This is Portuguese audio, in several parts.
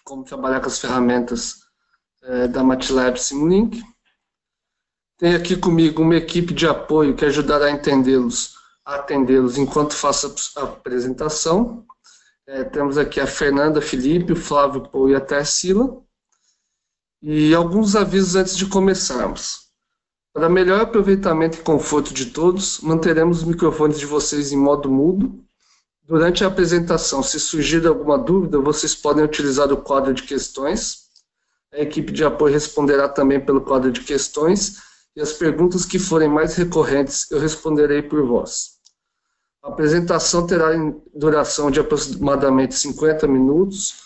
como trabalhar com as ferramentas da MATLAB Simulink. Tenho aqui comigo uma equipe de apoio que ajudará a atendê-los enquanto faço a apresentação. Temos aqui a Fernanda, Felipe, o Flávio, Paul e a Tarsila. E alguns avisos antes de começarmos. Para melhor aproveitamento e conforto de todos, manteremos os microfones de vocês em modo mudo. Durante a apresentação, se surgir alguma dúvida, vocês podem utilizar o quadro de questões. A equipe de apoio responderá também pelo quadro de questões e as perguntas que forem mais recorrentes eu responderei por vós. A apresentação terá duração de aproximadamente 50 minutos,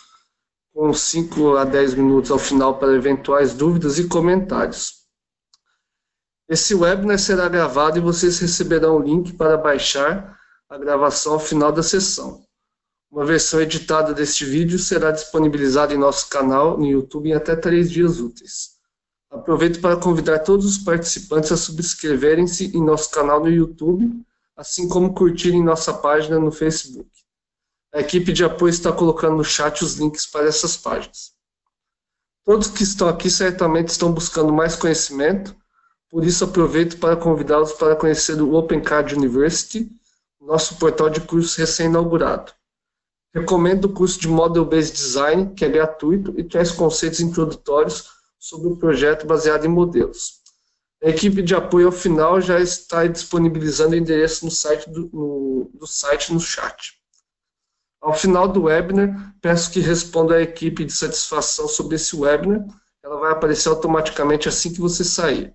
com 5 a 10 minutos ao final para eventuais dúvidas e comentários. Esse webinar será gravado e vocês receberão o link para baixar a gravação ao final da sessão. Uma versão editada deste vídeo será disponibilizada em nosso canal no YouTube em até 3 dias úteis. Aproveito para convidar todos os participantes a subscreverem-se em nosso canal no YouTube, assim como curtirem nossa página no Facebook. A equipe de apoio está colocando no chat os links para essas páginas. Todos que estão aqui certamente estão buscando mais conhecimento, por isso aproveito para convidá-los para conhecer o OpenCAD University, nosso portal de cursos recém-inaugurado. Recomendo o curso de Model Based Design, que é gratuito e traz conceitos introdutórios sobre o projeto baseado em modelos. A equipe de apoio ao final já está disponibilizando o endereço no site no chat. Ao final do webinar, peço que responda à equipe de satisfação sobre esse webinar. Ela vai aparecer automaticamente assim que você sair.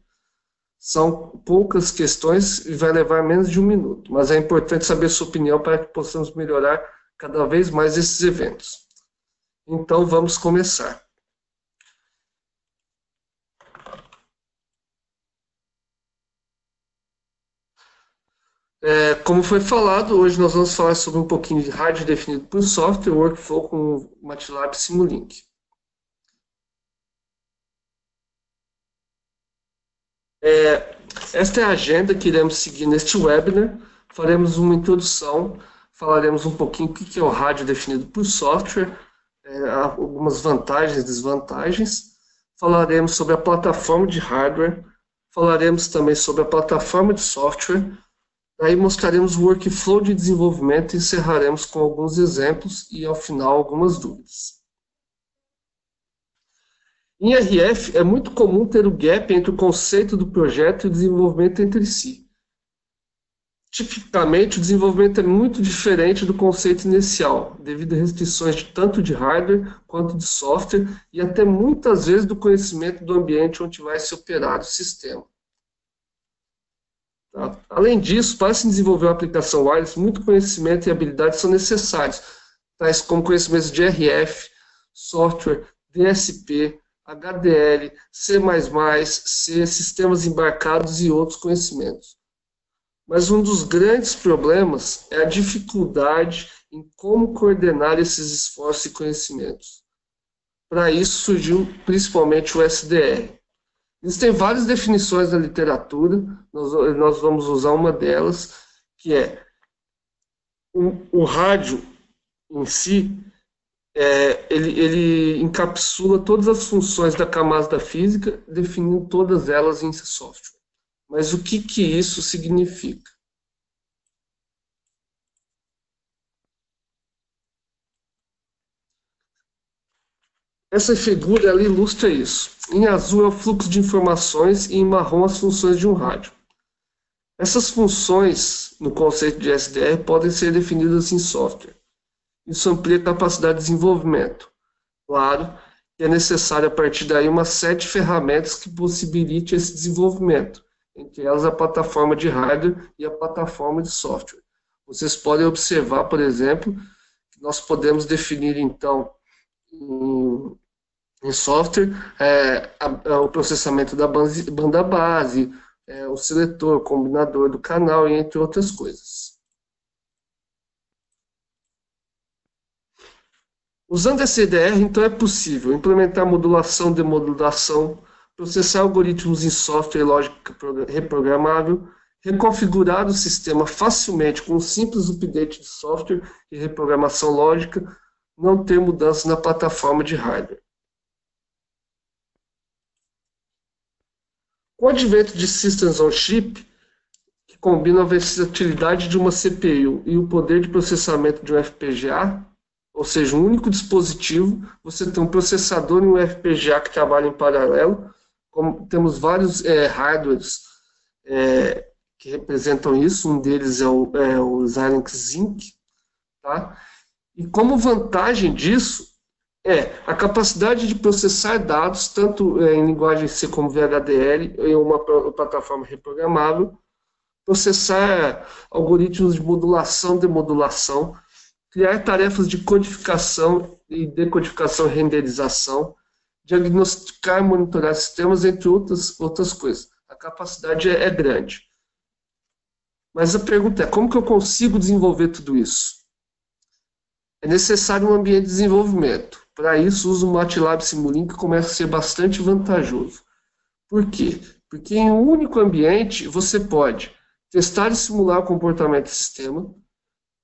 São poucas questões e vai levar menos de 1 minuto, mas é importante saber sua opinião para que possamos melhorar cada vez mais esses eventos. Então, vamos começar. Como foi falado, hoje nós vamos falar sobre um pouquinho de hardware definido por software, workflow com o MATLAB Simulink. Esta é a agenda que iremos seguir neste webinar. Faremos uma introdução, falaremos um pouquinho o que é o hardware definido por software, algumas vantagens e desvantagens. Falaremos sobre a plataforma de hardware, falaremos também sobre a plataforma de software. Aí mostraremos o workflow de desenvolvimento e encerraremos com alguns exemplos e, ao final, algumas dúvidas. Em RF, é muito comum ter o gap entre o conceito do projeto e o desenvolvimento entre si. Tipicamente, o desenvolvimento é muito diferente do conceito inicial, devido a restrições tanto de hardware quanto de software e até muitas vezes do conhecimento do ambiente onde vai se operar o sistema. Além disso, para se desenvolver uma aplicação wireless, muito conhecimento e habilidades são necessários, tais como conhecimentos de RF, software, DSP, HDL, C++, C, sistemas embarcados e outros conhecimentos. Mas um dos grandes problemas é a dificuldade em como coordenar esses esforços e conhecimentos. Para isso surgiu principalmente o SDR. Existem várias definições na literatura, nós vamos usar uma delas, que é o rádio em si, ele encapsula todas as funções da camada física, definindo todas elas em software. Mas o que isso significa? Essa figura ela ilustra isso. Em azul é o fluxo de informações e em marrom as funções de um rádio. Essas funções, no conceito de SDR, podem ser definidas em software. Isso amplia a capacidade de desenvolvimento. Claro que é necessário a partir daí uma série de ferramentas que possibilite esse desenvolvimento, entre elas a plataforma de hardware e a plataforma de software. Vocês podem observar, por exemplo, que nós podemos definir então em software, o processamento da banda base, o seletor, o combinador do canal, e entre outras coisas. Usando SDR, então, é possível implementar modulação, demodulação, processar algoritmos em software e lógica reprogramável, reconfigurar o sistema facilmente com um simples update de software e reprogramação lógica, não ter mudanças na plataforma de hardware. Com o advento de Systems on Chip, que combina a versatilidade de uma CPU e o poder de processamento de um FPGA, ou seja, um único dispositivo, você tem um processador e um FPGA que trabalham em paralelo, como temos vários hardwares que representam isso, um deles é o Xilinx Zynq, tá? E como vantagem disso a capacidade de processar dados, tanto em linguagem C como VHDL, em uma plataforma reprogramável, processar algoritmos de modulação, demodulação, criar tarefas de codificação e decodificação e renderização, diagnosticar e monitorar sistemas, entre outras coisas. A capacidade é grande. Mas a pergunta é, como que eu consigo desenvolver tudo isso? É necessário um ambiente de desenvolvimento. Para isso, uso o MATLAB Simulink, que começa a ser bastante vantajoso. Por quê? Porque em um único ambiente você pode testar e simular o comportamento do sistema.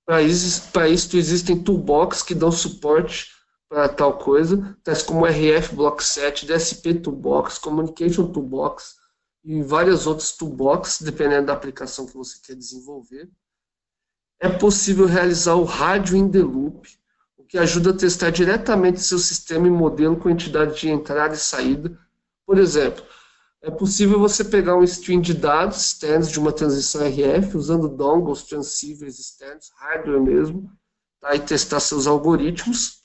Para isso existem toolbox que dão suporte para tal coisa, tais como RF Block 7, DSP Toolbox, Communication Toolbox e várias outras toolbox, dependendo da aplicação que você quer desenvolver. É possível realizar o rádio in the loop, o que ajuda a testar diretamente seu sistema e modelo com entidade de entrada e saída. Por exemplo, é possível você pegar um stream de dados externos de uma transição RF, usando dongles, transceivers externos, hardware mesmo, tá? E testar seus algoritmos.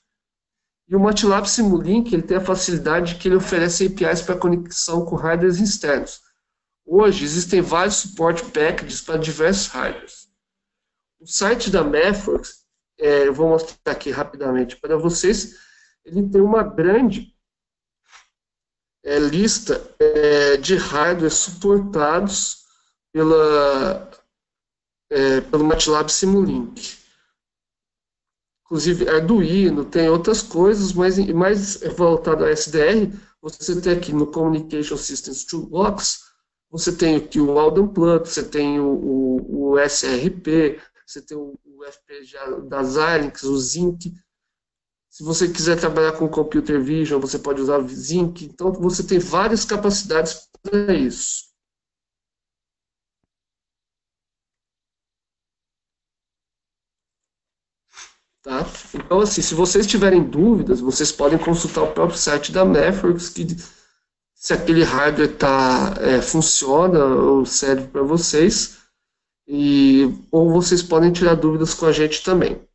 E o MATLAB Simulink ele tem a facilidade que ele oferece APIs para conexão com hardwares externos. Hoje existem vários support packages para diversos hardwares. O site da Mathworks, eu vou mostrar aqui rapidamente para vocês, ele tem uma grande lista de hardware suportados pelo MATLAB Simulink. Inclusive Arduino, tem outras coisas, mas mais voltado a SDR, você tem aqui no Communication Systems Toolbox, você tem aqui o Alden Plug, você tem o SRP, você tem o FPGA da Xilinx, o Zynq. Se você quiser trabalhar com Computer Vision, você pode usar o Zynq. Então, você tem várias capacidades para isso. Tá? Então, assim, se vocês tiverem dúvidas, vocês podem consultar o próprio site da Mathworks, que se aquele hardware funciona ou serve para vocês, ou vocês podem tirar dúvidas com a gente também.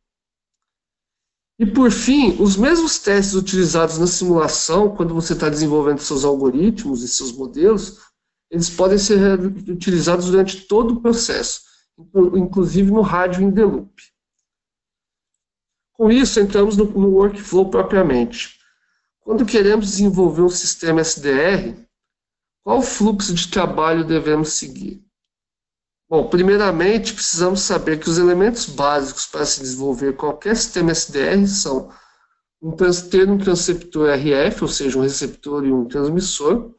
E por fim, os mesmos testes utilizados na simulação, quando você está desenvolvendo seus algoritmos e seus modelos, eles podem ser utilizados durante todo o processo, inclusive no rádio in the loop. Com isso, entramos no workflow propriamente. Quando queremos desenvolver um sistema SDR, qual fluxo de trabalho devemos seguir? Bom, primeiramente, precisamos saber que os elementos básicos para se desenvolver qualquer sistema SDR são ter um transceptor RF, ou seja, um receptor e um transmissor,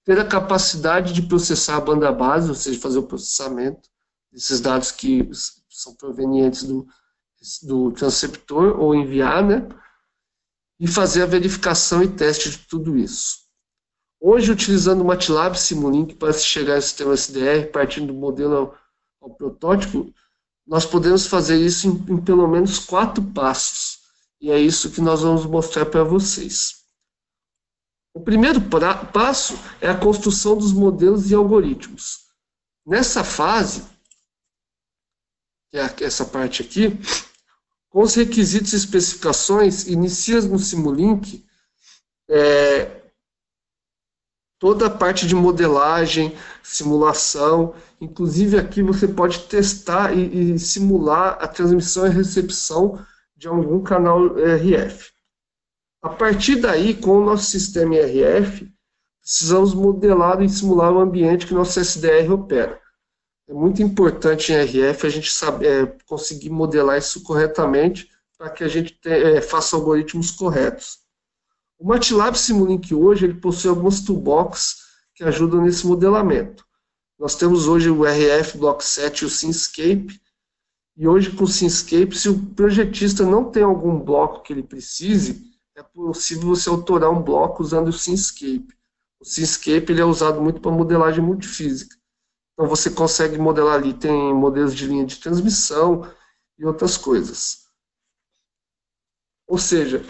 ter a capacidade de processar a banda base, ou seja, fazer o processamento desses dados que são provenientes do transceptor, ou enviar, né? E fazer a verificação e teste de tudo isso. Hoje, utilizando o MATLAB Simulink para se chegar ao sistema SDR, partindo do modelo ao protótipo, nós podemos fazer isso em pelo menos 4 passos. E é isso que nós vamos mostrar para vocês. O primeiro passo é a construção dos modelos e algoritmos. Nessa fase, que é essa parte aqui, com os requisitos e especificações, inicia no Simulink toda a parte de modelagem, simulação, inclusive aqui você pode testar e simular a transmissão e recepção de algum canal RF. A partir daí, com o nosso sistema RF, precisamos modelar e simular o ambiente que nosso SDR opera. É muito importante em RF a gente conseguir modelar isso corretamente para que a gente faça algoritmos corretos. O MATLAB Simulink hoje ele possui algumas toolbox que ajudam nesse modelamento. Nós temos hoje o RF Block 7 e o Synscape, E hoje com o Simscape, se o projetista não tem algum bloco que ele precise, é possível você autorar um bloco usando o Simscape. O Simscape ele é usado muito para modelagem multifísica. Então você consegue modelar ali, tem modelos de linha de transmissão e outras coisas. Ou seja,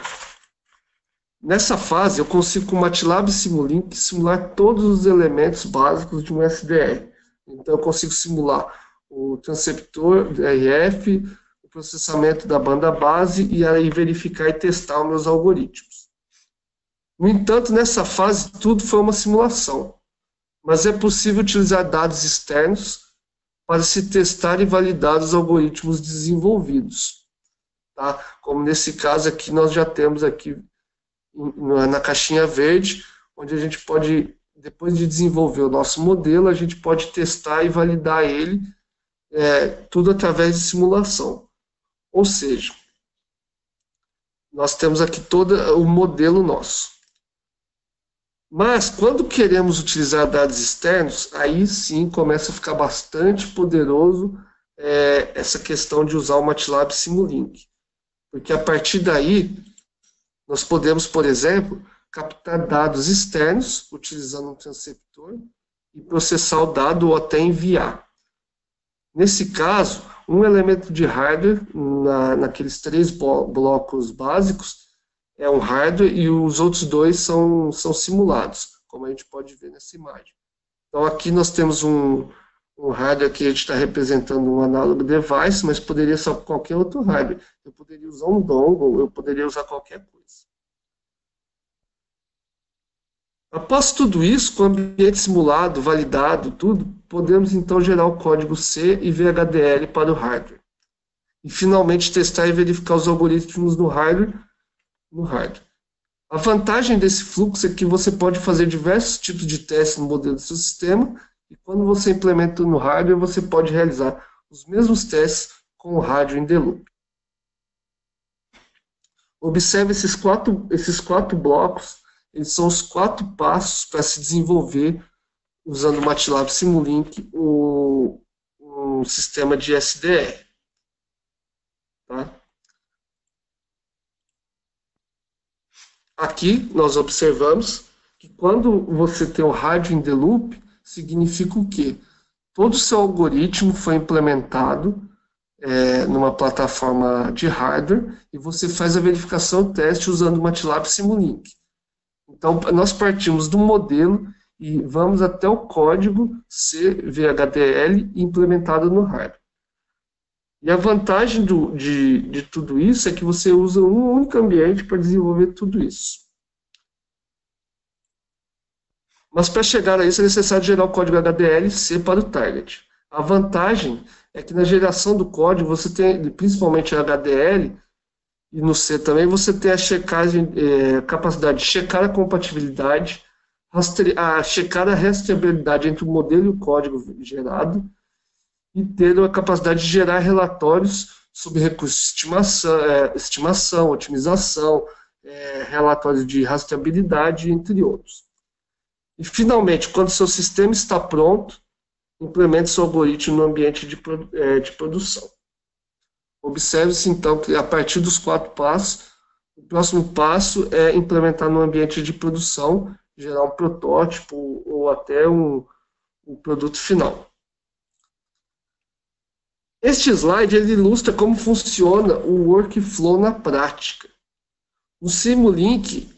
nessa fase eu consigo com o MATLAB Simulink simular todos os elementos básicos de um SDR. Então eu consigo simular o transceptor RF, o processamento da banda base e aí verificar e testar os meus algoritmos. No entanto, nessa fase tudo foi uma simulação, mas é possível utilizar dados externos para se testar e validar os algoritmos desenvolvidos. Tá? Como nesse caso aqui, nós já temos aqui na caixinha verde, onde a gente pode, depois de desenvolver o nosso modelo, a gente pode testar e validar ele, tudo através de simulação. Ou seja, nós temos aqui todo o modelo nosso. Mas, quando queremos utilizar dados externos, aí sim começa a ficar bastante poderoso essa questão de usar o MATLAB Simulink. Porque a partir daí, nós podemos, por exemplo, captar dados externos, utilizando um transceptor, e processar o dado ou até enviar. Nesse caso, um elemento de hardware, naqueles 3 blocos básicos, é um hardware e os outros 2 são simulados, como a gente pode ver nessa imagem. Então aqui nós temos um hardware que a gente está representando um analog device, mas poderia ser qualquer outro hardware. Eu poderia usar um dongle, eu poderia usar qualquer coisa. Após tudo isso, com o ambiente simulado, validado, tudo, podemos então gerar o código C e VHDL para o hardware. E finalmente testar e verificar os algoritmos no hardware. A vantagem desse fluxo é que você pode fazer diversos tipos de testes no modelo do seu sistema, e quando você implementa no hardware, você pode realizar os mesmos testes com o hardware in the loop. Observe esses quatro blocos, eles são os 4 passos para se desenvolver, usando o MATLAB Simulink, um sistema de SDR. Tá? Aqui nós observamos que quando você tem o hardware in the loop, significa o quê? Todo o seu algoritmo foi implementado numa plataforma de hardware e você faz a verificação e teste usando o MATLAB Simulink. Então, nós partimos do modelo e vamos até o código CVHDL implementado no hardware. E a vantagem de tudo isso é que você usa um único ambiente para desenvolver tudo isso. Mas para chegar a isso é necessário gerar o código HDL-C para o target. A vantagem é que na geração do código você tem, principalmente HDL, e no C também, você tem a checagem, capacidade de checar a compatibilidade, checar a rastreabilidade entre o modelo e o código gerado, e ter a capacidade de gerar relatórios sobre recursos de estimação, otimização, relatórios de rastreabilidade, entre outros. E, finalmente, quando seu sistema está pronto, implemente seu algoritmo no ambiente de produção. Observe-se, então, que a partir dos 4 passos, o próximo passo é implementar no ambiente de produção, gerar um protótipo ou até um produto final. Este slide ele ilustra como funciona o workflow na prática. O Simulink,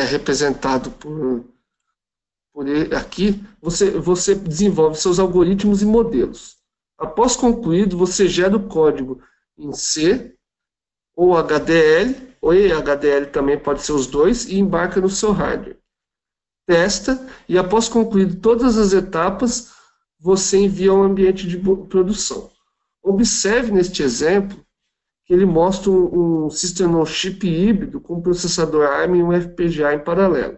representado por aqui, você desenvolve seus algoritmos e modelos. Após concluído, você gera o código em C ou HDL, ou HDL também pode ser os dois, e embarca no seu hardware. Testa, e após concluído todas as etapas, você envia ao ambiente de produção. Observe neste exemplo que ele mostra um System on Chip híbrido com processador ARM e um FPGA em paralelo.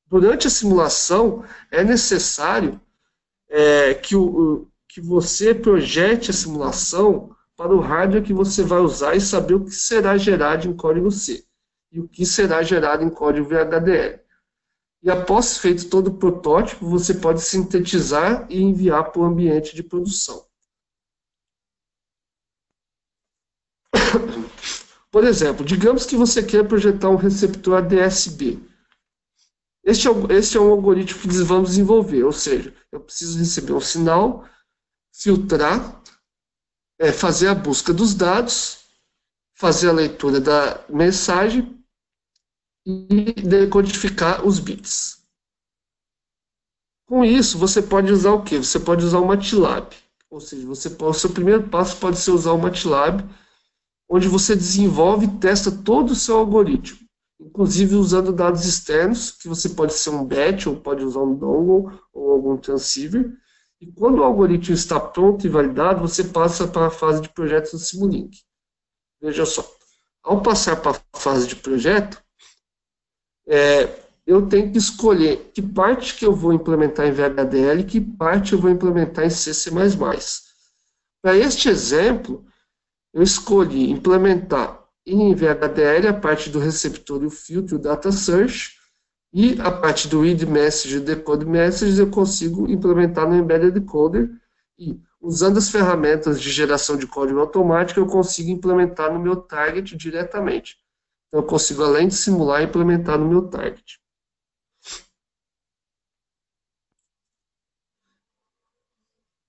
Durante a simulação, é necessário que você projete a simulação para o hardware que você vai usar e saber o que será gerado em código C e o que será gerado em código VHDL. E após feito todo o protótipo, você pode sintetizar e enviar para o ambiente de produção. Por exemplo, digamos que você quer projetar um receptor ADS-B. Este é um algoritmo que vamos desenvolver, ou seja, eu preciso receber um sinal, filtrar, fazer a busca dos dados, fazer a leitura da mensagem e decodificar os bits. Com isso, você pode usar o quê? Você pode usar o MATLAB. Ou seja, o seu primeiro passo pode ser usar o MATLAB, onde você desenvolve e testa todo o seu algoritmo, inclusive usando dados externos, que você pode ser um batch, ou pode usar um dongle, ou algum transceiver. E quando o algoritmo está pronto e validado, você passa para a fase de projeto no Simulink. Veja só, ao passar para a fase de projeto, eu tenho que escolher que parte que eu vou implementar em VHDL e que parte eu vou implementar em C++. Para este exemplo, eu escolhi implementar em VHDL a parte do receptor e o filtro, o data search, e a parte do read message e decode message eu consigo implementar no embedded decoder, e usando as ferramentas de geração de código automático eu consigo implementar no meu target diretamente. Então eu consigo, além de simular, implementar no meu target.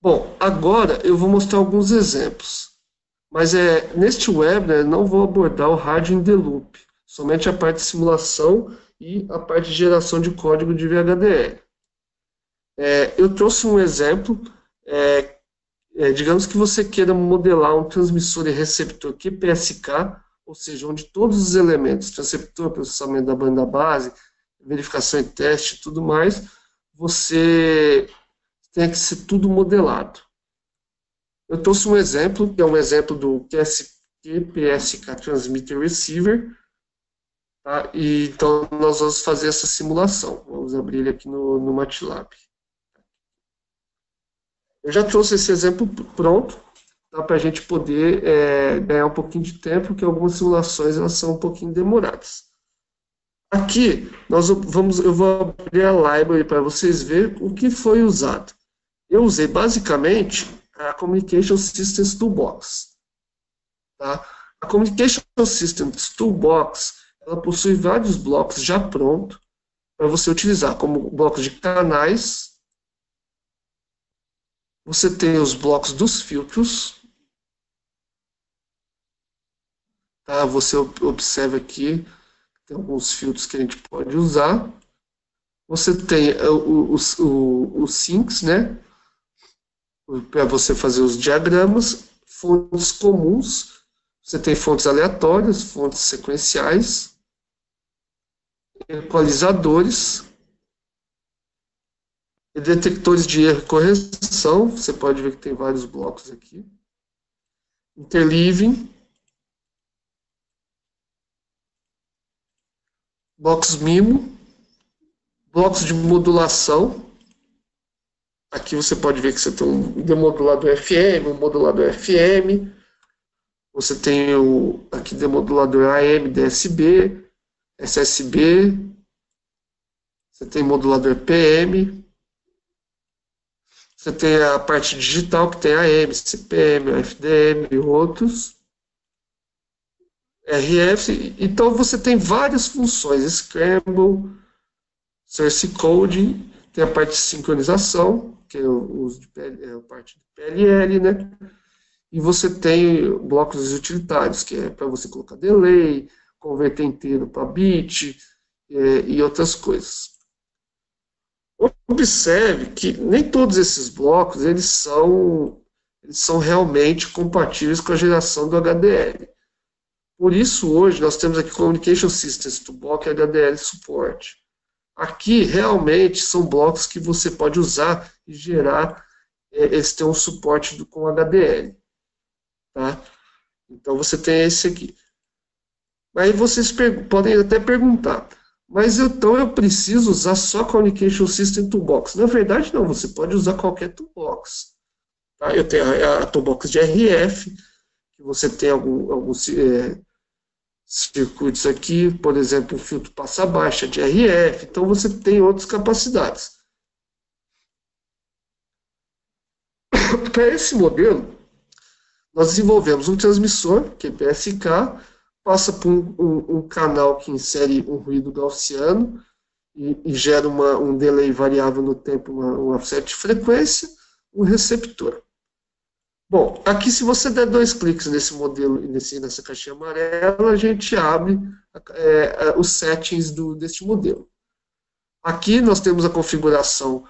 Bom, agora eu vou mostrar alguns exemplos. Mas neste webinar não vou abordar o rádio in the loop, somente a parte de simulação e a parte de geração de código de VHDL. Eu trouxe um exemplo, digamos que você queira modelar um transmissor e receptor QPSK, ou seja, onde todos os elementos, transceptor, processamento da banda base, verificação e teste e tudo mais, você tem que ser tudo modelado. Eu trouxe um exemplo, que é um exemplo do QPSK Transmitter Receiver. Tá? Então, nós vamos fazer essa simulação. Vamos abrir ele aqui no MATLAB. Eu já trouxe esse exemplo pronto, tá? Para a gente poder ganhar um pouquinho de tempo, porque algumas simulações elas são um pouquinho demoradas. Aqui, eu vou abrir a library para vocês verem o que foi usado. Eu usei basicamente a Communication Systems Toolbox. Tá? A Communication Systems Toolbox ela possui vários blocos já prontos para você utilizar, como blocos de canais. Você tem os blocos dos filtros. Tá? Você observa aqui, tem alguns filtros que a gente pode usar. Você tem os sinks, né? Para você fazer os diagramas, fontes comuns, você tem fontes aleatórias, fontes sequenciais, equalizadores, e detectores de erro e correção, você pode ver que tem vários blocos aqui, interleaving, blocos MIMO, blocos de modulação. Aqui você pode ver que você tem um demodulador FM, um modulador FM. Você tem aqui demodulador AM, DSB, SSB. Você tem modulador PM. Você tem a parte digital que tem AM, CPM, FDM e outros. RF. Então você tem várias funções. Scramble, source coding. Tem a parte de sincronização, que é o uso a parte do PLL, né? E você tem blocos utilitários, que é para você colocar delay, converter inteiro para bit e outras coisas. Observe que nem todos esses blocos eles são realmente compatíveis com a geração do HDL. Por isso, hoje, nós temos aqui Communication Systems Toolbox e HDL Support. Aqui, realmente, são blocos que você pode usar e gerar, eles têm um suporte com HDL. Tá? Então, você tem esse aqui. Aí vocês podem até perguntar, mas então eu preciso usar só Communication System Toolbox? Na verdade, não, você pode usar qualquer Toolbox. Tá? Eu tenho a Toolbox de RF, que você tem alguns circuitos aqui, por exemplo, um filtro passa-baixa de RF, então você tem outras capacidades. Para esse modelo, nós desenvolvemos um transmissor, QPSK, passa por um canal que insere um ruído gaussiano e gera um delay variável no tempo, um offset de frequência, um receptor. Bom, aqui se você der 2 cliques nesse modelo, nessa caixinha amarela, a gente abre os settings deste modelo. Aqui nós temos a configuração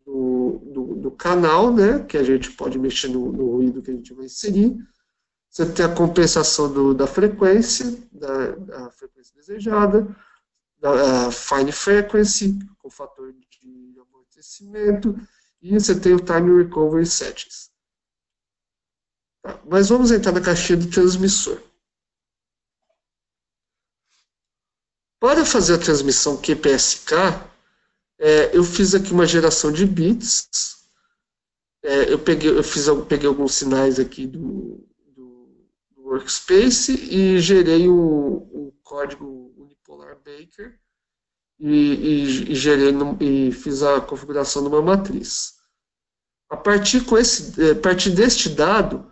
do canal, né, que a gente pode mexer no ruído que a gente vai inserir. Você tem a compensação da frequência, da frequência desejada, da fine frequency, com fator de amortecimento, e você tem o time recovery settings. Tá, mas vamos entrar na caixinha do transmissor. Para fazer a transmissão QPSK, eu fiz aqui uma geração de bits. Eu peguei alguns sinais aqui do Workspace e gerei um código unipolar Baker e fiz a configuração de uma matriz. A partir deste dado,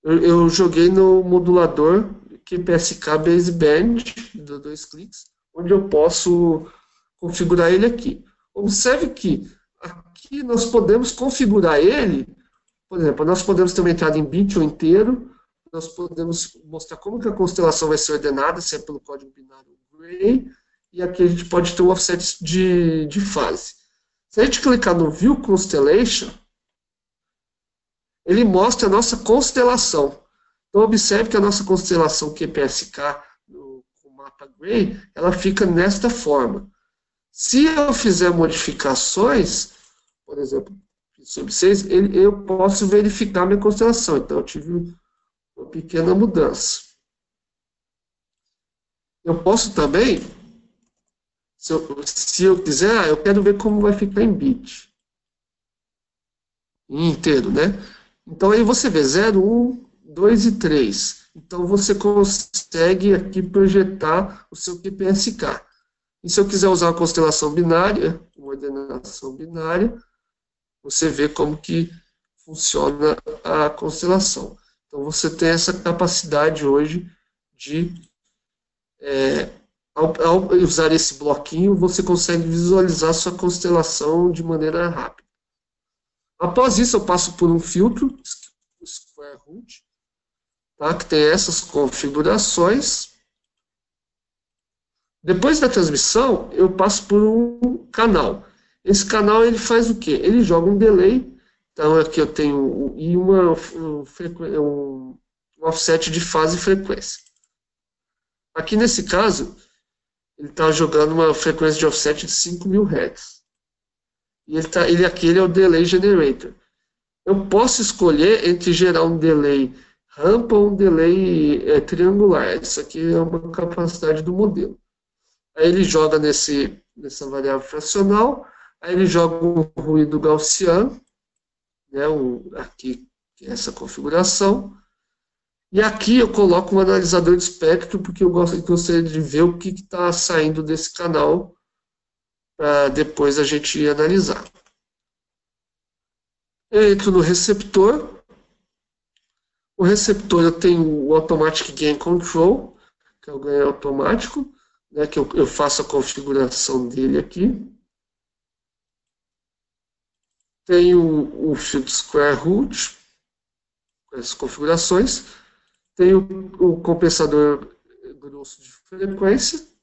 eu joguei no modulador QPSK Baseband, de 2 cliques, onde eu posso configurar ele aqui. Observe que aqui nós podemos configurar ele, por exemplo, nós podemos ter uma entrada em bit ou inteiro, nós podemos mostrar como que a constelação vai ser ordenada, se é pelo código binário Gray, e aqui a gente pode ter um offset de fase. Se a gente clicar no View Constellation, ele mostra a nossa constelação. Então, observe que a nossa constelação QPSK, com o mapa Gray, ela fica nesta forma. Se eu fizer modificações, por exemplo, sobre 6, eu posso verificar minha constelação. Então, eu tive uma pequena mudança. Eu posso também, se eu quiser, eu quero ver como vai ficar em bit. Em inteiro, né? Então, aí você vê 0, 1, 2 e 3. Então, você consegue aqui projetar o seu QPSK. E se eu quiser usar uma constelação binária, uma ordenação binária, você vê como que funciona a constelação. Então, você tem essa capacidade hoje de, ao usar esse bloquinho, você consegue visualizar sua constelação de maneira rápida. Após isso, eu passo por um filtro, Square Root, tá, que tem essas configurações. Depois da transmissão, eu passo por um canal. Esse canal ele faz o quê? Ele joga um delay. Então, aqui eu tenho um offset de fase e frequência. Aqui nesse caso, ele está jogando uma frequência de offset de 5.000 Hz. E ele é o delay generator. Eu posso escolher entre gerar um delay rampa ou um delay triangular. Isso aqui é uma capacidade do modelo. Aí ele joga nessa variável fracional, aí ele joga um ruído gaussiano, né, aqui essa configuração, e aqui eu coloco um analisador de espectro, porque eu gostaria de ver o que está saindo desse canal, para depois a gente analisar. Eu entro no receptor. O receptor eu tenho o Automatic Gain Control, que é o ganho automático, né, que eu faço a configuração dele aqui. Tenho o Field Square Root, com as configurações. Tenho o compensador grosso de frequência.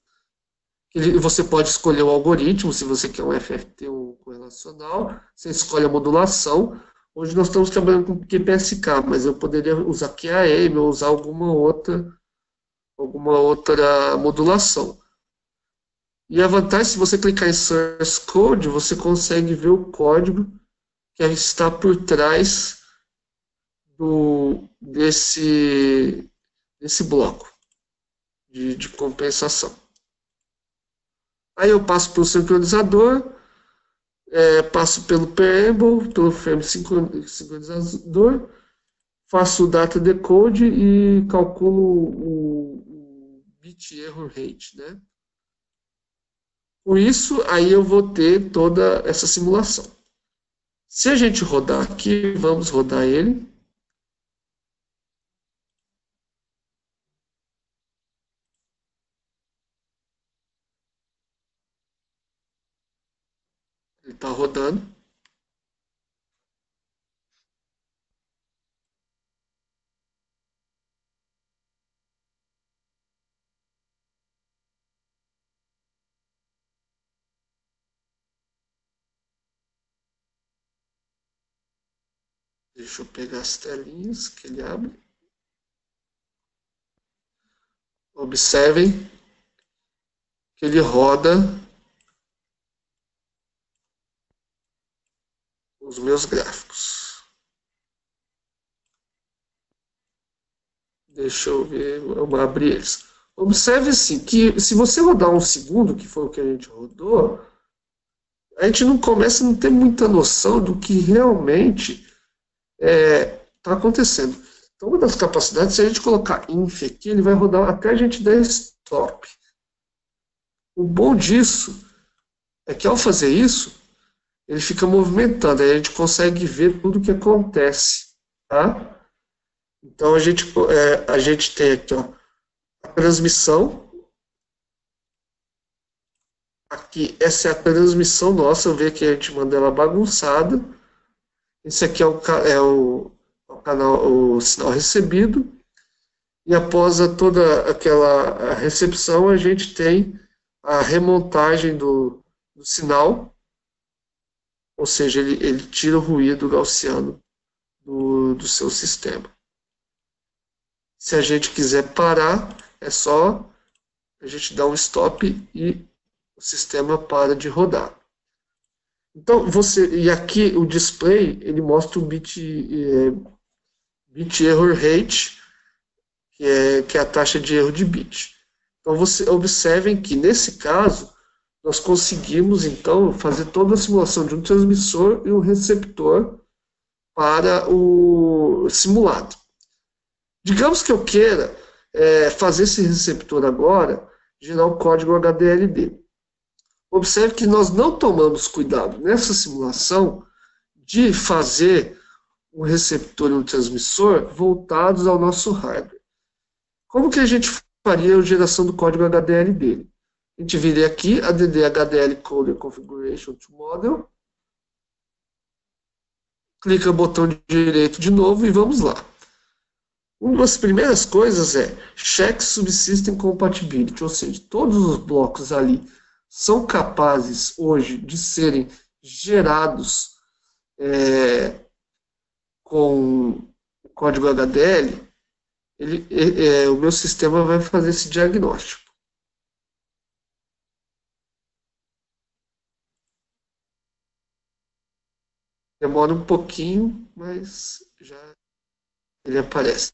Você pode escolher o algoritmo, se você quer um FFT ou um correlacional. Você escolhe a modulação. Hoje nós estamos trabalhando com QPSK, mas eu poderia usar QAM ou usar alguma outra modulação. E a vantagem, se você clicar em Source Code, você consegue ver o código que está por trás desse bloco de compensação. Aí eu passo pelo sincronizador, passo pelo preamble, pelo frame sincronizador, faço o data decode e calculo o bit error rate, né? Com isso, aí eu vou ter toda essa simulação. Se a gente rodar aqui, vamos rodar ele. está rodando. Deixa eu pegar as telinhas que ele abre. Observem que ele roda os meus gráficos. Deixa eu ver, vamos abrir eles. Observe assim, que se você rodar um segundo, que foi o que a gente rodou, a gente não começa a não ter muita noção do que realmente está acontecendo. Então, uma das capacidades, se a gente colocar inf aqui, ele vai rodar até a gente dar stop. O bom disso é que ao fazer isso, ele fica movimentando, aí a gente consegue ver tudo o que acontece, tá? Então a gente tem aqui, ó, a transmissão. Aqui, essa é a transmissão nossa, eu vejo que a gente manda ela bagunçada. Esse aqui é o canal, o sinal recebido. E após toda aquela recepção, a gente tem a remontagem do sinal, ou seja, ele tira o ruído gaussiano do seu sistema. Se a gente quiser parar, é só a gente dar um stop e o sistema para de rodar. Então, e aqui o display, ele mostra o bit error rate, que é a taxa de erro de bit. Então, observem que, nesse caso, nós conseguimos, então, fazer toda a simulação de um transmissor e um receptor para o simulado. Digamos que eu queira fazer esse receptor agora, gerar o código HDLD. Observe que nós não tomamos cuidado nessa simulação de fazer um receptor e um transmissor voltados ao nosso hardware. Como que a gente faria a geração do código HDL dele? A gente viria aqui, add HDL Coder Configuration to Model, clica no botão direito de novo e vamos lá. Uma das primeiras coisas é Check Subsystem Compatibility, ou seja, todos os blocos ali são capazes hoje de serem gerados com o código HDL, o meu sistema vai fazer esse diagnóstico. Demora um pouquinho, mas já ele aparece.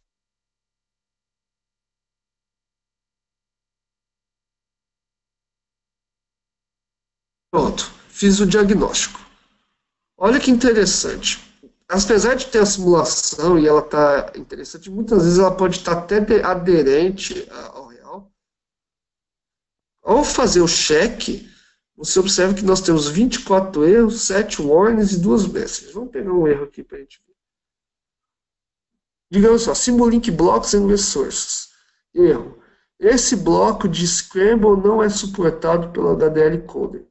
Pronto, fiz o diagnóstico. Olha que interessante. Apesar de ter a simulação e ela está interessante, muitas vezes ela pode estar até aderente ao real. Ao fazer o check, você observa que nós temos 24 erros, 7 warnings e 2 messages. Vamos pegar um erro aqui para a gente ver. Digamos só, Simulink Blocks and Resources. Erro. Esse bloco de Scramble não é suportado pelo HDL Coder.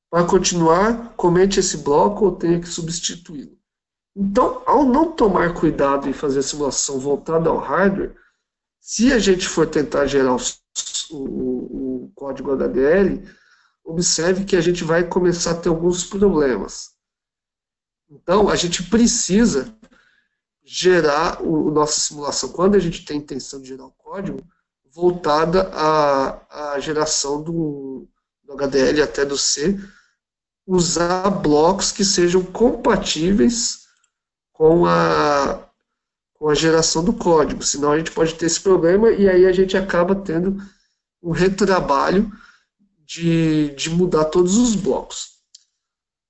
Para continuar, comente esse bloco ou tenha que substituí-lo. Então, ao não tomar cuidado em fazer a simulação voltada ao hardware, se a gente for tentar gerar o código HDL, observe que a gente vai começar a ter alguns problemas. Então, a gente precisa gerar a nossa simulação, quando a gente tem a intenção de gerar o código, voltada à geração do HDL até do C, usar blocos que sejam compatíveis com a geração do código, senão a gente pode ter esse problema e aí a gente acaba tendo um retrabalho de mudar todos os blocos.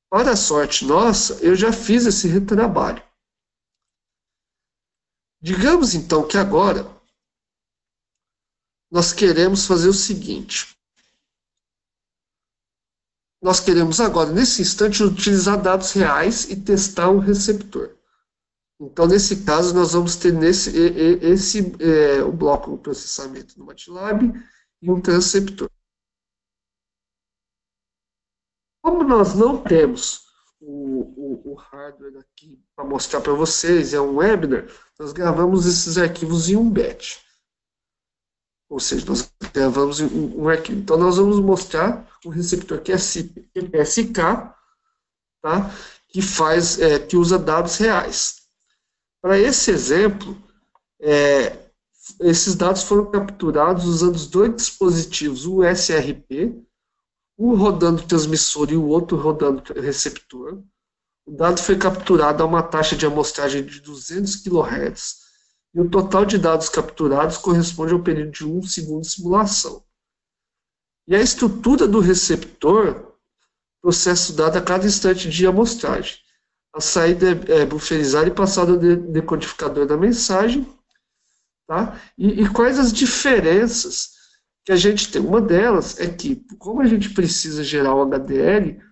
Para a sorte nossa, eu já fiz esse retrabalho. Digamos então que agora nós queremos fazer o seguinte. Nós queremos agora, nesse instante, utilizar dados reais e testar um receptor. Então, nesse caso, nós vamos ter o bloco de processamento no MATLAB e um transceptor. Como nós não temos o hardware aqui para mostrar para vocês, é um webinar, nós gravamos esses arquivos em um batch. Ou seja, nós gravamos um arquivo. Então, nós vamos mostrar um receptor QPSK, tá? Que que usa dados reais. Para esse exemplo, esses dados foram capturados usando os dois dispositivos, o SRP, um rodando transmissor e o outro rodando receptor. O dado foi capturado a uma taxa de amostragem de 200 kHz e o total de dados capturados corresponde ao período de 1 segundo de simulação. E a estrutura do receptor processa o dado a cada instante de amostragem. A saída é bufferizada e passada ao decodificador da mensagem. Tá? E quais as diferenças que a gente tem? Uma delas é que, como a gente precisa gerar o HDL,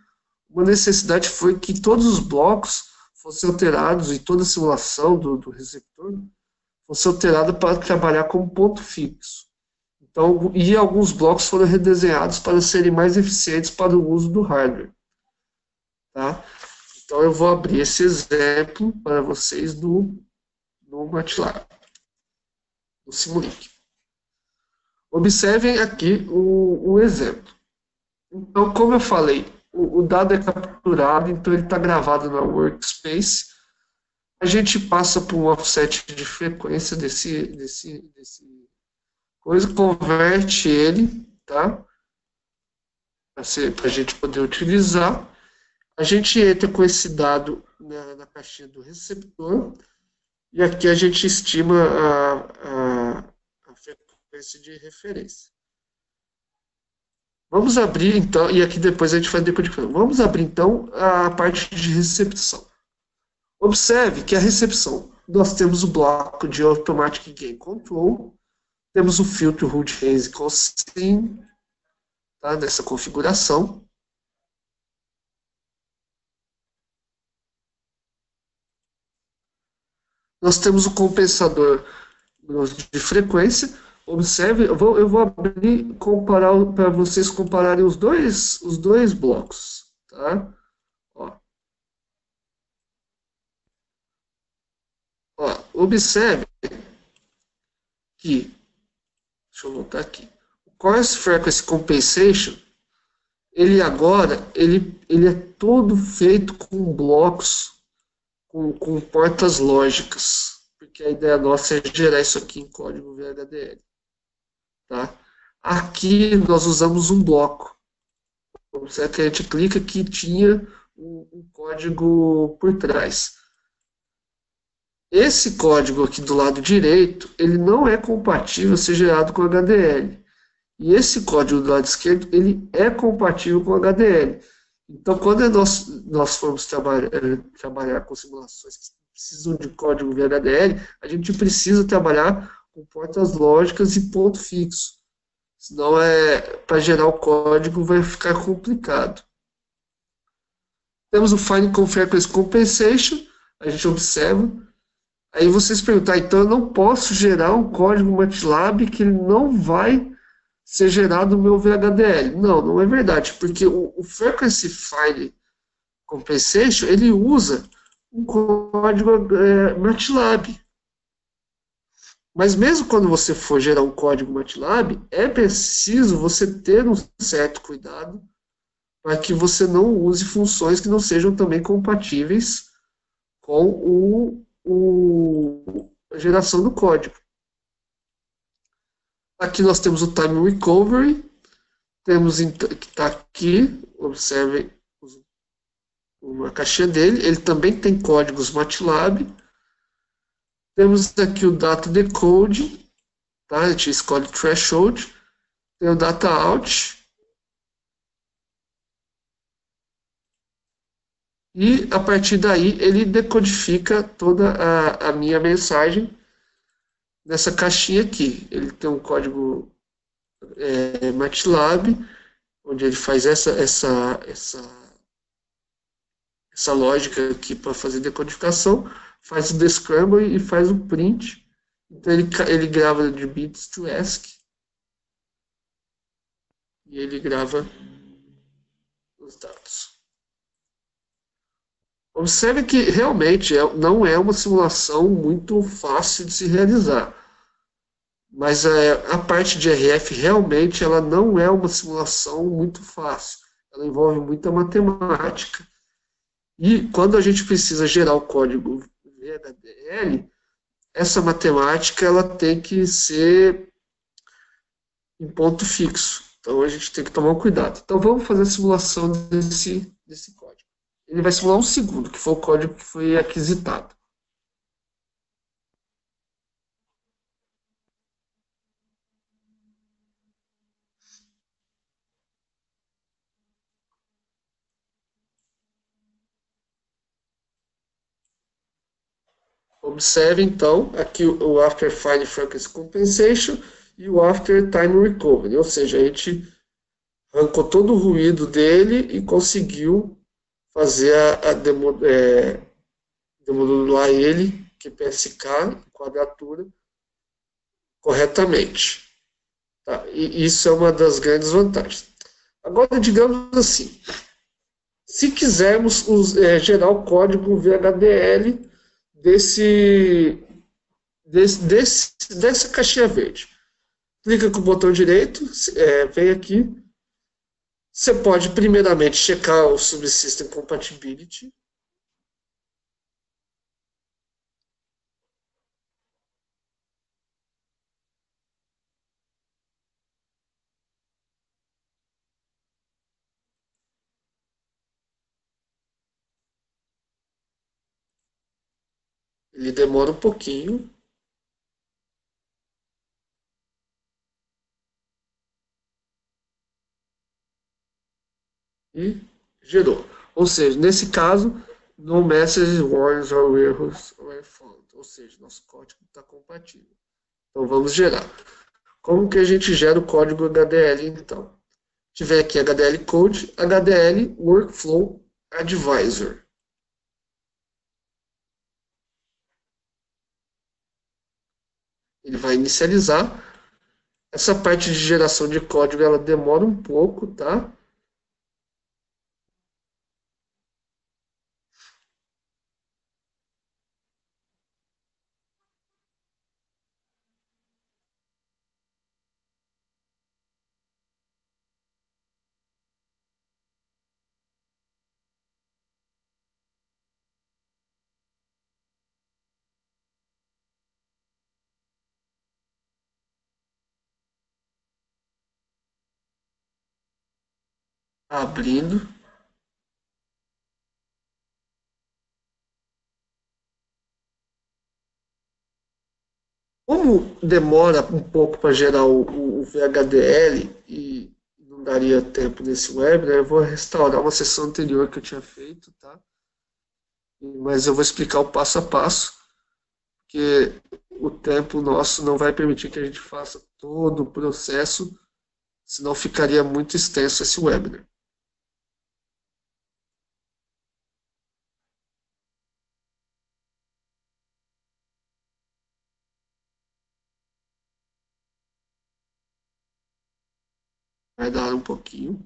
uma necessidade foi que todos os blocos fossem alterados e toda a simulação do receptor fosse alterada para trabalhar como ponto fixo. Então, e alguns blocos foram redesenhados para serem mais eficientes para o uso do hardware. Tá? Então, eu vou abrir esse exemplo para vocês no MATLAB, no Simulink. Observem aqui o exemplo. Então, como eu falei, o dado é capturado, então ele está gravado na workspace. A gente passa por um offset de frequência desse coisa, converte ele, tá? Para a gente poder utilizar. A gente entra com esse dado na caixinha do receptor, e aqui a gente estima a frequência de referência. Vamos abrir, então, e aqui depois a gente faz decodificação. Vamos abrir, então, a parte de recepção. Observe que a recepção, nós temos o bloco de Automatic Gain Control, temos o filtro Root Range Cosine, tá, nessa configuração. Nós temos o compensador de frequência. Observe, eu vou abrir para vocês compararem os dois blocos. Tá? Observe que, deixa eu voltar aqui, o Coarse Frequency Compensation, ele é todo feito com blocos, com portas lógicas, porque a ideia nossa é gerar isso aqui em código VHDL. Tá? Aqui nós usamos um bloco. Observe que a gente clica que tinha um código por trás. Esse código aqui do lado direito, ele não é compatível a ser gerado com HDL. E esse código do lado esquerdo, ele é compatível com HDL. Então, quando nós formos trabalhar com simulações que precisam de código VHDL, a gente precisa trabalhar com portas lógicas e ponto fixo. Senão, para gerar o código, vai ficar complicado. Temos o Fine Frequency Compensation, a gente observa. Aí vocês perguntam, então eu não posso gerar um código MATLAB que ele não vai ser gerado no meu VHDL. Não, não é verdade, porque o Frequency Fine Compensation, ele usa um código MATLAB. Mas mesmo quando você for gerar um código MATLAB, é preciso você ter um certo cuidado para que você não use funções que não sejam também compatíveis com a geração do código. Aqui nós temos o Time Recovery, temos que está aqui, observem uma caixinha dele, ele também tem códigos MATLAB. Temos aqui o Data Decode, tá? A gente escolhe Threshold, tem o Data Out, e a partir daí ele decodifica toda a minha mensagem nessa caixinha aqui. Ele tem um código MATLAB, onde ele faz essa lógica aqui para fazer decodificação, faz o descramble e faz o print. Então ele grava de bits to ASCII e ele grava os dados. Observe que realmente não é uma simulação muito fácil de se realizar, mas a parte de RF realmente ela não é uma simulação muito fácil. Ela envolve muita matemática. E quando a gente precisa gerar o código VHDL, essa matemática ela tem que ser em ponto fixo. Então a gente tem que tomar um cuidado. Então vamos fazer a simulação desse código. Ele vai simular um segundo, que foi o código que foi aquisitado. Observe então aqui o After Fine Frequency Compensation e o After Time Recovery, ou seja, a gente arrancou todo o ruído dele e conseguiu fazer demodular ele, QPSK, quadratura, corretamente. Tá? E isso é uma das grandes vantagens. Agora, digamos assim, se quisermos gerar o código VHDL desse, dessa caixinha verde, clica com o botão direito, vem aqui. Você pode primeiramente checar o Subsystem Compatibility. Ele demora um pouquinho. E gerou. Ou seja, nesse caso, no message warnings or errors were found. Ou seja, nosso código está compatível. Então vamos gerar. Como que a gente gera o código HDL então? Tiver aqui HDL Code, HDL Workflow Advisor. Ele vai inicializar. Essa parte de geração de código ela demora um pouco, tá? Abrindo. Como demora um pouco para gerar o VHDL e não daria tempo nesse webinar, eu vou restaurar uma sessão anterior que eu tinha feito, tá? Mas eu vou explicar o passo a passo, porque o tempo nosso não vai permitir que a gente faça todo o processo, senão ficaria muito extenso esse webinar. Vai dar um pouquinho.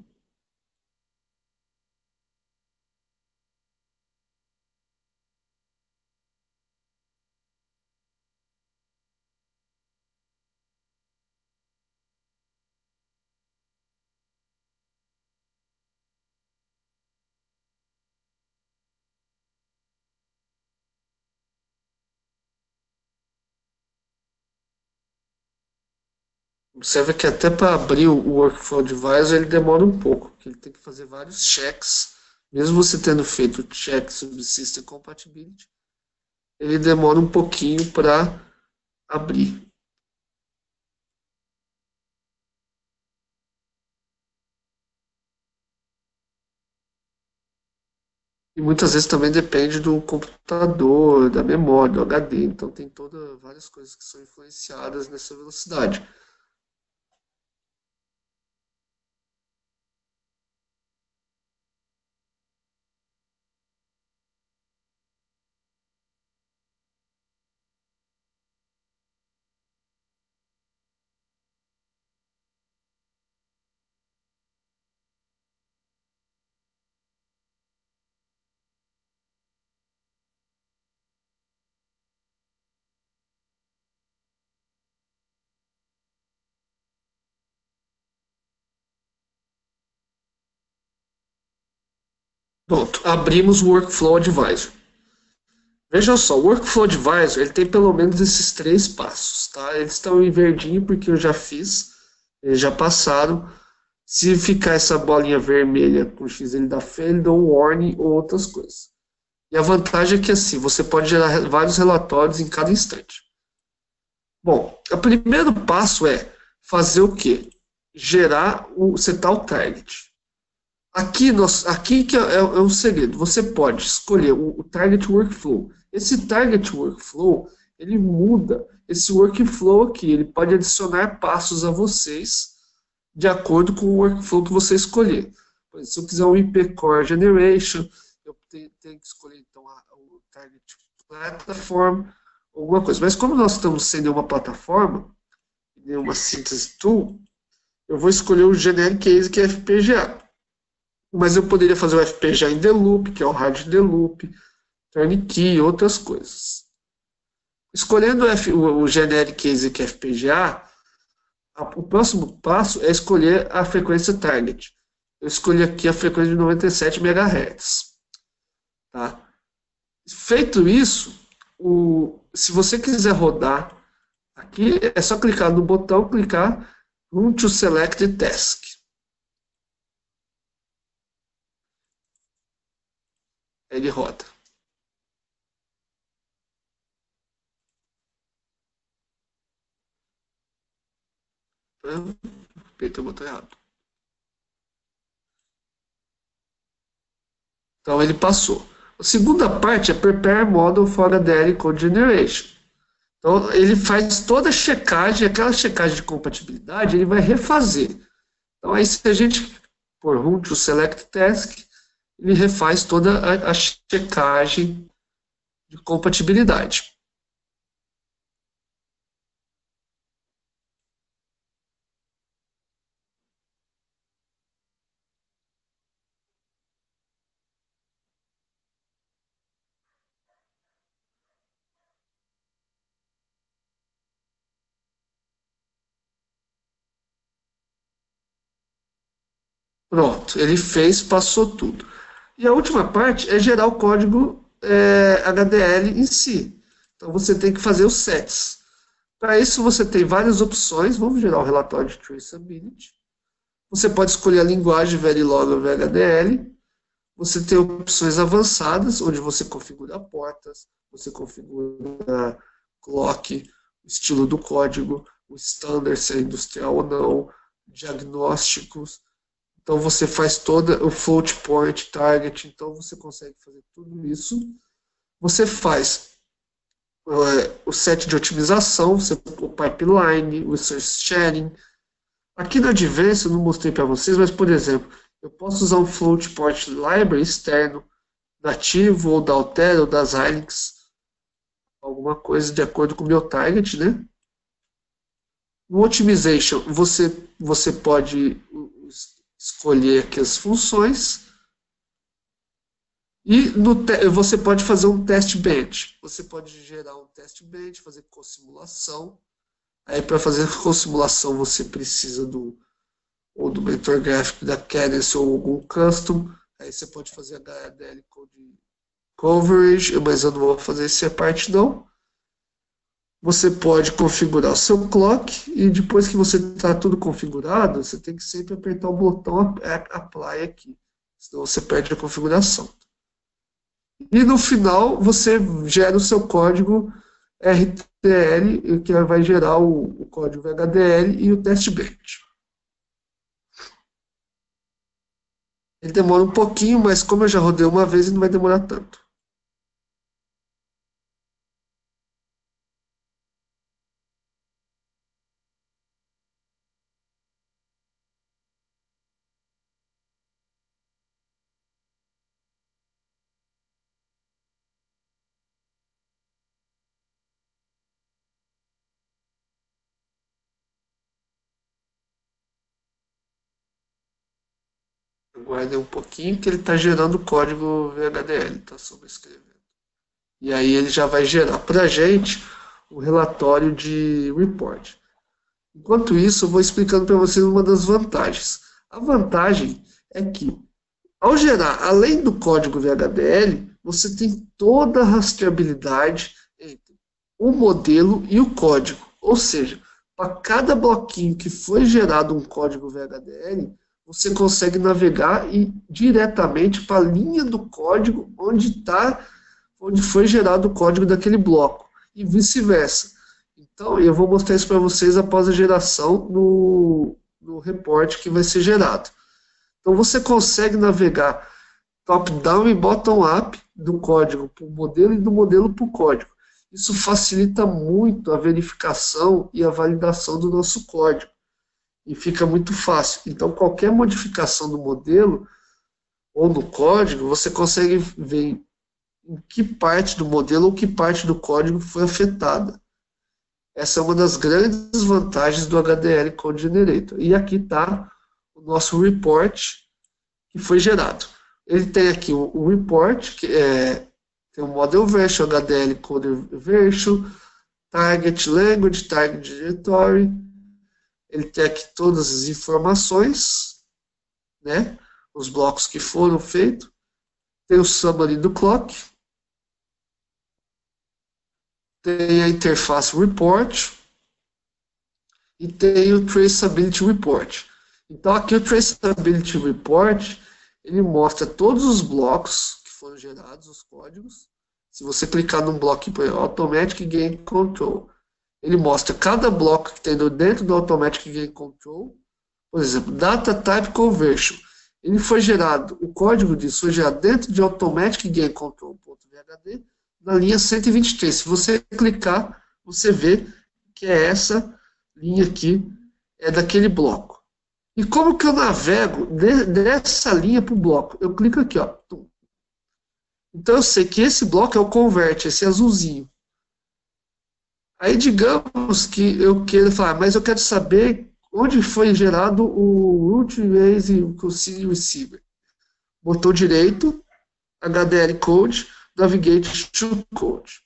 Observa que até para abrir o Workflow Advisor ele demora um pouco, porque ele tem que fazer vários checks. Mesmo você tendo feito o check Subsystem Compatibility, ele demora um pouquinho para abrir. E muitas vezes também depende do computador, da memória, do HD. Então tem várias coisas que são influenciadas nessa velocidade. Pronto, abrimos o Workflow Advisor. Veja só, o Workflow Advisor ele tem pelo menos esses três passos, tá? Eles estão em verdinho porque eu já fiz, eles já passaram. Se ficar essa bolinha vermelha com X, ele dá fail, ele dá um warning ou outras coisas. E a vantagem é que assim, você pode gerar vários relatórios em cada instante. Bom, o primeiro passo é fazer o quê? Setar o target. Aqui que é um segredo. Você pode escolher o Target Workflow. Esse Target Workflow, ele muda esse workflow aqui. Ele pode adicionar passos a vocês de acordo com o workflow que você escolher. Por exemplo, se eu quiser um IP Core Generation, eu tenho que escolher então o Target Platform, alguma coisa. Mas como nós estamos sendo uma plataforma, uma síntese tool, eu vou escolher o Generic Case, que é FPGA. Mas eu poderia fazer o FPGA em The Loop, que é o Hard The Loop, Turnkey e outras coisas. Escolhendo o Generic Case, que é FPGA, o próximo passo é escolher a frequência target. Eu escolhi aqui a frequência de 97 MHz. Tá? Feito isso, se você quiser rodar, aqui é só clicar no botão, clicar Run to Select Task. Ele roda. Apertei o botão errado. Então ele passou. A segunda parte é Prepare Model for HDL Code Generation. Então ele faz toda a checagem, aquela checagem de compatibilidade, ele vai refazer. Então aí se a gente for Run to Select Task, ele refaz toda a checagem de compatibilidade. Pronto, ele fez, passou tudo. E a última parte é gerar o código HDL em si. Então você tem que fazer os sets. Para isso você tem várias opções. Vamos gerar o relatório de traceability. Você pode escolher a linguagem Verilog ou VHDL. Você tem opções avançadas, onde você configura portas, você configura clock, o estilo do código, o standard, se é industrial ou não, diagnósticos. Então você faz todo o float point, target, então você consegue fazer tudo isso. Você faz o set de otimização, o pipeline, o resource sharing. Aqui no Advanced eu não mostrei para vocês, mas por exemplo, eu posso usar um float point library externo, nativo ou da Altera ou das Hynix, alguma coisa de acordo com o meu target, né? No Optimization, você pode escolher aqui as funções e você pode fazer um test bench. Você pode gerar um test bench, fazer co-simulação. Aí para fazer co-simulação você precisa ou do mentor gráfico da Cadence ou algum custom. Aí você pode fazer HDL Code Coverage, mas eu não vou fazer essa parte não. Você pode configurar o seu clock e depois que você está tudo configurado, você tem que sempre apertar o botão Apply aqui, senão você perde a configuração. E no final você gera o seu código RTL, que vai gerar o código HDL e o test bench. Ele demora um pouquinho, mas como eu já rodei uma vez, ele não vai demorar tanto. Aguardem um pouquinho que ele está gerando o código VHDL, está sobrescrevendo. E aí ele já vai gerar para a gente o relatório de report. Enquanto isso, eu vou explicando para vocês uma das vantagens. A vantagem é que Ao gerar, além do código VHDL, você tem toda a rastreabilidade entre o modelo e o código. Ou seja, para cada bloquinho que foi gerado um código VHDL, você consegue navegar diretamente para a linha do código onde foi gerado o código daquele bloco, e vice-versa. Então, eu vou mostrar isso para vocês após a geração no reporte que vai ser gerado. Então, você consegue navegar top-down e bottom-up do código para o modelo e do modelo para o código. Isso facilita muito a verificação e a validação do nosso código. E fica muito fácil. Então, qualquer modificação do modelo ou no código, você consegue ver em que parte do modelo ou que parte do código foi afetada. Essa é uma das grandes vantagens do HDL Code Generator. E aqui está o nosso report que foi gerado. Ele tem aqui o report, que tem o model version, HDL Coder version, target language, target directory. Ele tem aqui todas as informações, né? Os blocos que foram feitos. Tem o summary do clock. Tem a interface report. E tem o traceability report. Então aqui o traceability report, ele mostra todos os blocos que foram gerados, os códigos. Se você clicar num bloco que põe Automatic Gain Control, ele mostra cada bloco que tem dentro do Automatic Gain Control. Por exemplo, Data Type Conversion. Ele foi gerado, o código disso foi gerado dentro de Automatic Gain Control.vhd na linha 123. Se você clicar, você vê que é essa linha aqui, é daquele bloco. E como que eu navego dessa linha para o bloco? Eu clico aqui, ó. Então eu sei que esse bloco é o convert, esse azulzinho. Aí digamos que eu queira falar, mas eu quero saber onde foi gerado o root raise e o consigne receiver. Botão direito, HDL code, navigate to code.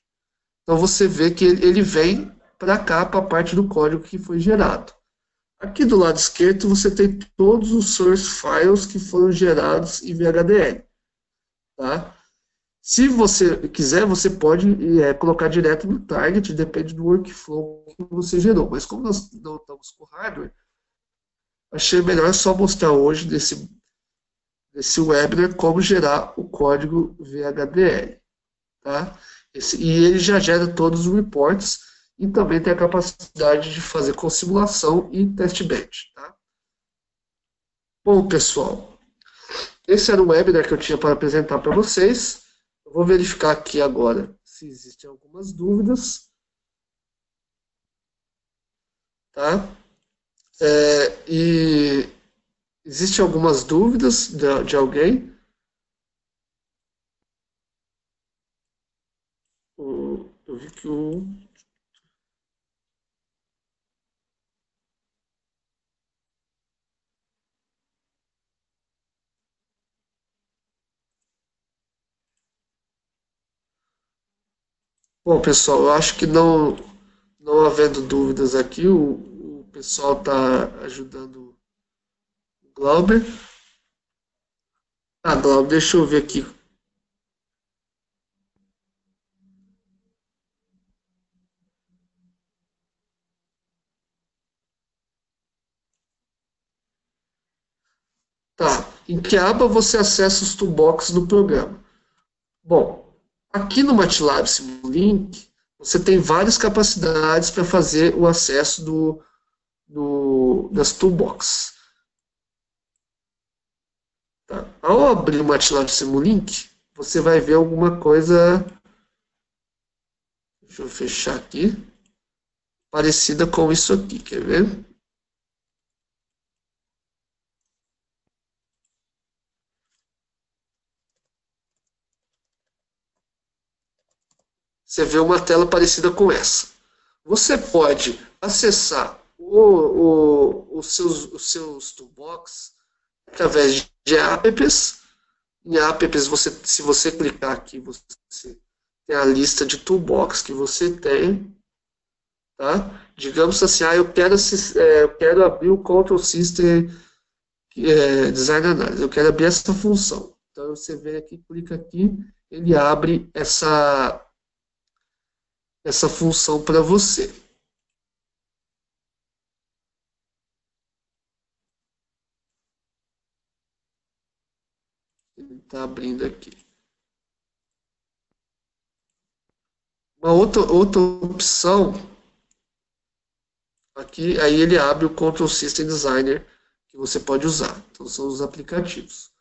Então você vê que ele vem para cá, para a parte do código que foi gerado. Aqui do lado esquerdo você tem todos os source files que foram gerados em VHDL. Tá? Se você quiser, você pode colocar direto no target, depende do workflow que você gerou. Mas como nós não estamos com hardware, achei melhor só mostrar hoje desse webinar como gerar o código VHDL. Tá? E ele já gera todos os reports e também tem a capacidade de fazer com simulação e test bench. Tá? Bom, pessoal, esse era o webinar que eu tinha para apresentar para vocês. Eu vou verificar aqui agora se existem algumas dúvidas. Tá? E existem algumas dúvidas de alguém? Eu vi que o... Bom, pessoal, eu acho que não havendo dúvidas aqui, o pessoal está ajudando o Glauber. Ah, Glauber, deixa eu ver aqui. Tá, em que aba você acessa os toolbox no programa? Bom, aqui no MATLAB Simulink, você tem várias capacidades para fazer o acesso das toolbox. Tá? Ao abrir o MATLAB Simulink, você vai ver alguma coisa, deixa eu fechar aqui, parecida com isso aqui, quer ver? Você vê uma tela parecida com essa. Você pode acessar os seus toolbox através de apps. Em apps, se você clicar aqui, você tem a lista de toolbox que você tem. Tá? Digamos assim, eu quero abrir o Control System Design Analysis, eu quero abrir essa função. Então você vem aqui, clica aqui, ele abre essa função para você. Ele está abrindo aqui. Uma outra opção, aqui, aí ele abre o Control System Designer, que você pode usar. Então são os aplicativos.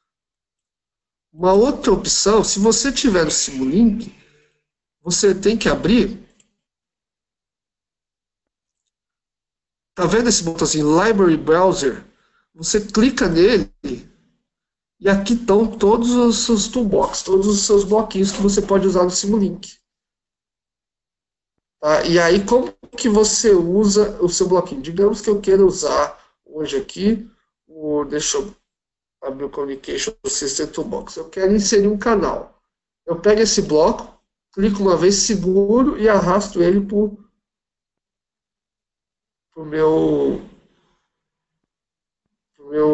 Uma outra opção, se você tiver o Simulink, você tem que abrir. Tá vendo esse botãozinho Library Browser? Você clica nele e aqui estão todos os seus toolbox, todos os seus bloquinhos que você pode usar no Simulink. Tá? E aí, como que você usa o seu bloquinho? Digamos que eu queira usar hoje aqui, deixa eu abrir o Communication System Toolbox. Eu quero inserir um canal. Eu pego esse bloco, clico uma vez, seguro e arrasto ele para o meu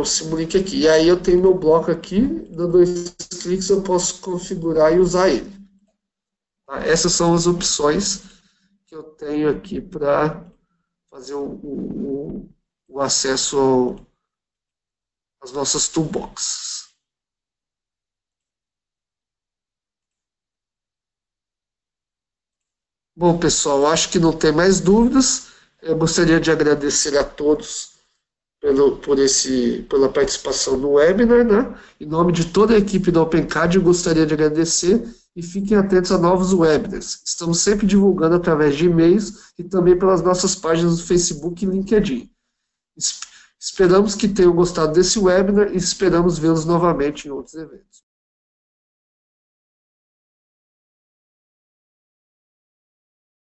Simulink aqui. E aí eu tenho meu bloco aqui, dando 2 cliques eu posso configurar e usar ele. Tá? Essas são as opções que eu tenho aqui para fazer o acesso às nossas toolboxes. Bom, pessoal, acho que não tem mais dúvidas. Eu gostaria de agradecer a todos pela participação no webinar, né? Em nome de toda a equipe da OpenCAD, eu gostaria de agradecer e fiquem atentos a novos webinars. Estamos sempre divulgando através de e-mails e também pelas nossas páginas do Facebook e LinkedIn. Esperamos que tenham gostado desse webinar e esperamos vê-los novamente em outros eventos.